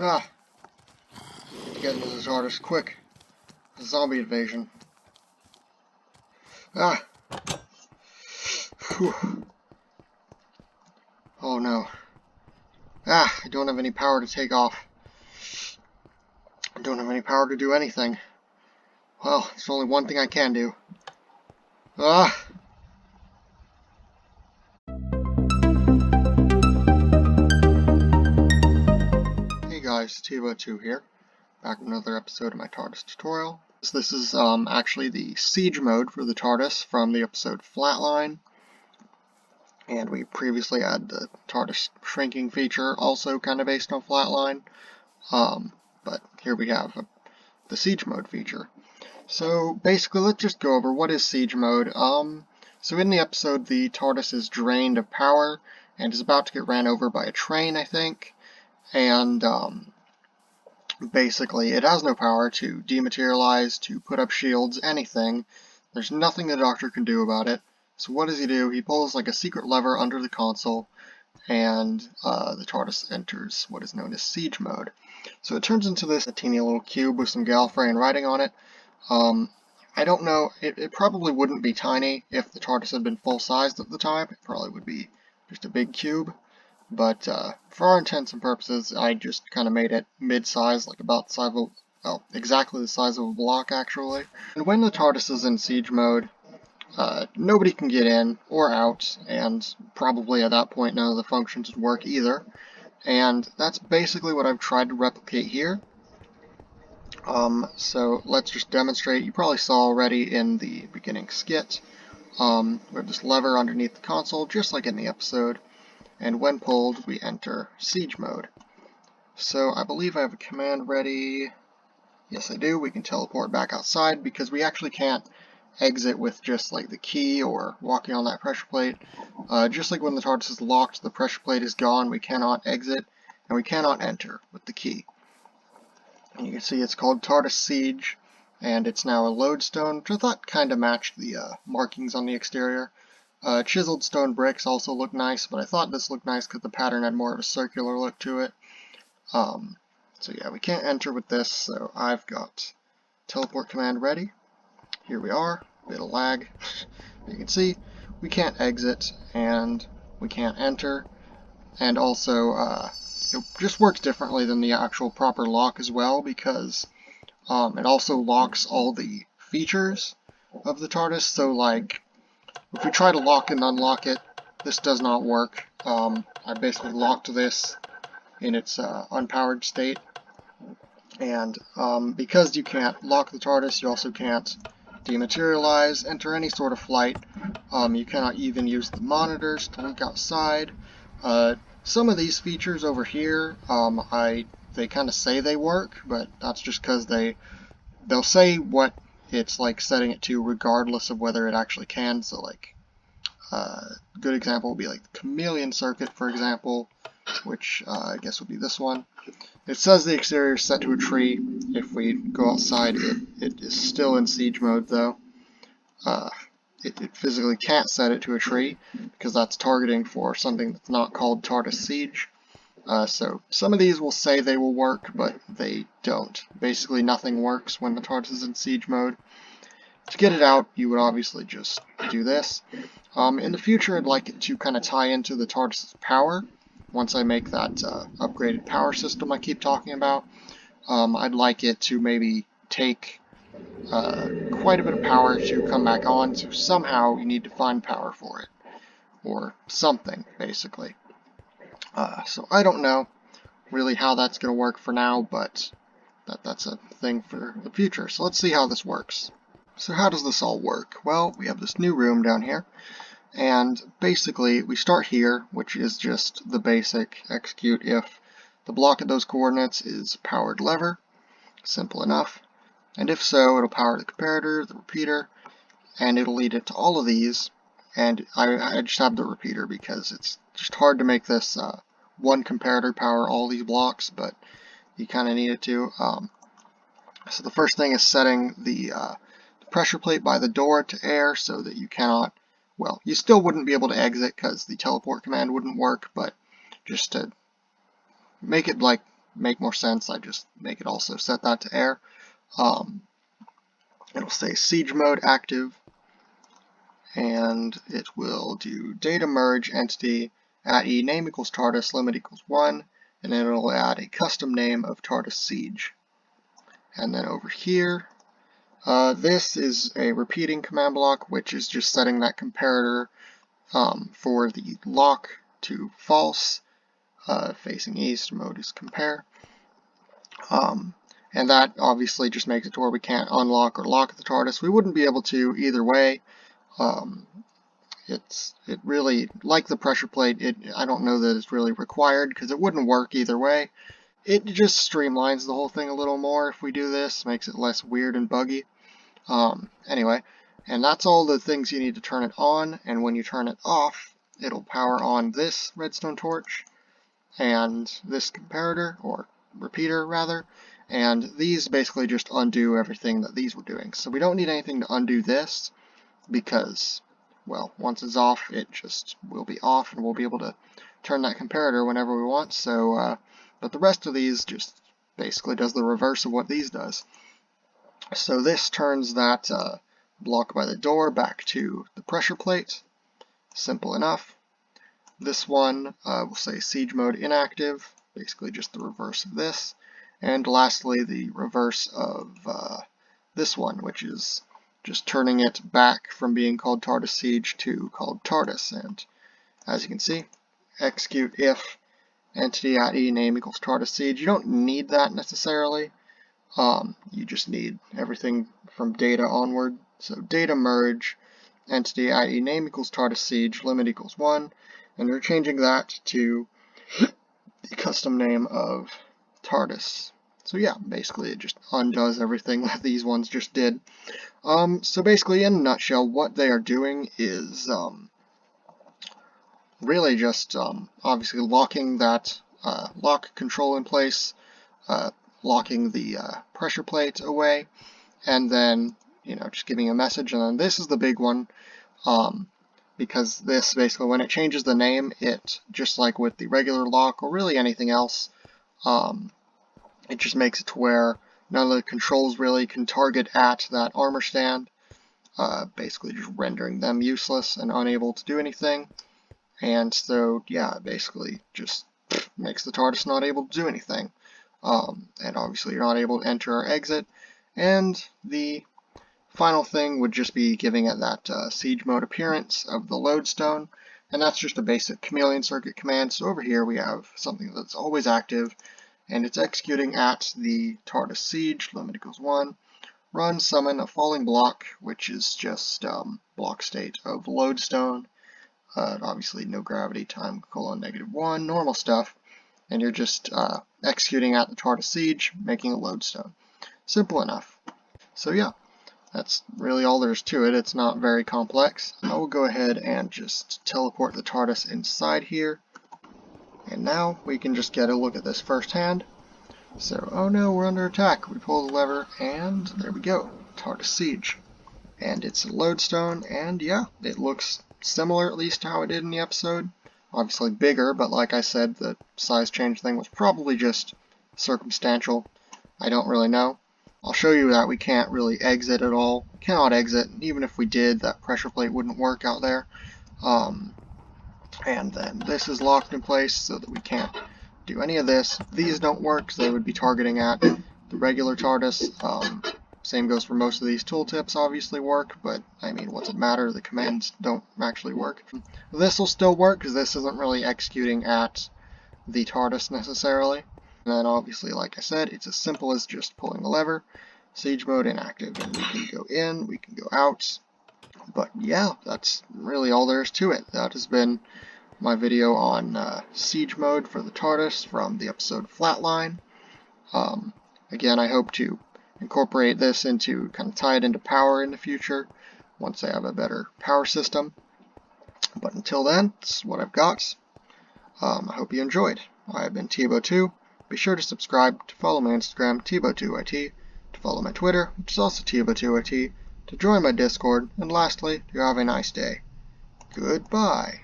Ah, get into the TARDIS, quick. Zombie invasion. Ah! Whew. Oh no. Ah, I don't have any power to take off. I don't have any power to do anything. Well, there's only one thing I can do. Ah! Hey guys, Tivo2 here. Back with another episode of my TARDIS tutorial. This is actually the siege mode for the TARDIS from the episode Flatline. And we previously had the TARDIS shrinking feature, also kind of based on Flatline. But here we have the siege mode feature. So basically, let's just go over what is siege mode. So in the episode, the TARDIS is drained of power and is about to get ran over by a train, I think. And basically, it has no power to dematerialize, to put up shields, anything. There's nothing the Doctor can do about it. So what does he do? He pulls like a secret lever under the console, and the TARDIS enters what is known as siege mode. So it turns into this teeny little cube with some Gallifreyan writing on it. I don't know, it probably wouldn't be tiny if the TARDIS had been full-sized at the time. It probably would be just a big cube. But for our intents and purposes, I just kind of made it mid-size, like about the size of well, exactly the size of a block, actually. And when the TARDIS is in siege mode, nobody can get in or out, and probably at that point none of the functions would work either. And that's basically what I've tried to replicate here. So let's just demonstrate. You probably saw already in the beginning skit. We have this lever underneath the console, just like in the episode, and when pulled, we enter siege mode. So I believe I have a command ready. Yes, I do. We can teleport back outside because we actually can't exit with just like the key or walking on that pressure plate. Just like when the TARDIS is locked, the pressure plate is gone, we cannot exit, and we cannot enter with the key. And you can see it's called TARDIS Siege, and it's now a lodestone, which I thought kind of matched the markings on the exterior. Chiseled stone bricks also look nice, but I thought this looked nice because the pattern had more of a circular look to it. So yeah, we can't enter with this, so I've got teleport command ready. Here we are, bit of lag. You can see we can't exit and we can't enter, and also it just works differently than the actual proper lock as well, because it also locks all the features of the TARDIS. So like if we try to lock and unlock it, this does not work. I basically locked this in its unpowered state, and because you can't lock the TARDIS, you also can't dematerialize, enter any sort of flight. You cannot even use the monitors to look outside. Some of these features over here, they kind of say they work, but that's just because they'll say what it's like setting it to, regardless of whether it actually can. So like, good example would be like the chameleon circuit, for example, which I guess would be this one. It says the exterior is set to a tree. If we go outside, it is still in siege mode, though. It physically can't set it to a tree, because that's targeting for something that's not called TARDIS Siege. So some of these will say they will work, but they don't. Basically nothing works when the TARDIS is in siege mode. To get it out, you would obviously just do this. In the future, I'd like it to kind of tie into the TARDIS's power. Once I make that upgraded power system I keep talking about, I'd like it to maybe take quite a bit of power to come back on, so somehow you need to find power for it, or something, basically. So I don't know really how that's going to work for now, but that's a thing for the future. So let's see how this works. So how does this all work? Well, we have this new room down here, and basically we start here, which is just the basic execute if the block at those coordinates is powered lever. Simple enough. And if so, it'll power the comparator, the repeater, and it'll lead it to all of these. And I just have the repeater because it's just hard to make this one comparator power all these blocks, but you kind of need it to. So the first thing is setting the pressure plate by the door to air so that you cannot, well, you still wouldn't be able to exit because the teleport command wouldn't work, but just to make it like make more sense, I just make it also set that to air. It'll say siege mode active, and it will do data merge entity at e name equals TARDIS limit equals 1, and then it'll add a custom name of TARDIS siege. And then over here, this is a repeating command block, which is just setting that comparator for the lock to false, facing east, mode is compare. And that obviously just makes it to where we can't unlock or lock the TARDIS. We wouldn't be able to either way. It really, like the pressure plate, I don't know that it's really required because it wouldn't work either way. It just streamlines the whole thing a little more if we do this, makes it less weird and buggy. Anyway, and that's all the things you need to turn it on, and when you turn it off, it'll power on this redstone torch and this comparator, or repeater rather, and these basically just undo everything that these were doing. So we don't need anything to undo this because, well, once it's off, it just will be off, and we'll be able to turn that comparator whenever we want. So, but the rest of these just basically does the reverse of what these does. So this turns that block by the door back to the pressure plate. Simple enough. This one will say siege mode inactive, basically just the reverse of this. And lastly, the reverse of this one, which is just turning it back from being called TARDIS Siege to called TARDIS. And as you can see, execute if entity at e name equals TARDIS Siege. You don't need that necessarily. You just need everything from data onward. So data merge entity at e name equals TARDIS Siege, limit equals 1, and you're changing that to the custom name of TARDIS. So yeah, basically it just undoes everything that these ones just did. So basically, in a nutshell, what they are doing is really just obviously locking that lock control in place, locking the pressure plate away, and then, you know, just giving a message. And then this is the big one, because this basically, when it changes the name, it, just like with the regular lock or really anything else, it just makes it to where none of the controls really can target at that armor stand, basically just rendering them useless and unable to do anything. And so, yeah, it basically just makes the TARDIS not able to do anything. And obviously you're not able to enter or exit. And the final thing would just be giving it that siege mode appearance of the lodestone. And that's just a basic chameleon circuit command. So over here we have something that's always active, and it's executing at the TARDIS Siege, limit equals 1, run summon a falling block, which is just block state of lodestone, obviously no gravity, time colon -1, normal stuff, and you're just executing at the TARDIS Siege, making a lodestone. Simple enough. So yeah, that's really all there is to it. It's not very complex. I will go ahead and just teleport the TARDIS inside here. And now we can just get a look at this firsthand. So, oh no, we're under attack. We pull the lever, and there we go. TARDIS Siege. And it's a lodestone, and yeah, it looks similar at least to how it did in the episode. Obviously bigger, but like I said, the size change thing was probably just circumstantial. I don't really know. I'll show you that we can't really exit at all. Cannot exit. Even if we did, that pressure plate wouldn't work out there. And then this is locked in place so that we can't do any of this. These don't work because they would be targeting at the regular TARDIS. Same goes for most of these tooltips, obviously work, but I mean, what's it matter? The commands don't actually work. This will still work because this isn't really executing at the TARDIS necessarily. And then obviously, like I said, it's as simple as just pulling the lever, siege mode inactive, and we can go in, we can go out. But yeah, that's really all there is to it. That has been my video on siege mode for the TARDIS from the episode Flatline. Again, I hope to incorporate this into, kind of tie it into power in the future once I have a better power system. But until then, that's what I've got. I hope you enjoyed. I have been Tbo2. Be sure to subscribe, to follow my Instagram, Tbo2it, to follow my Twitter, which is also Tbo2it, to join my Discord, and lastly, to have a nice day. Goodbye.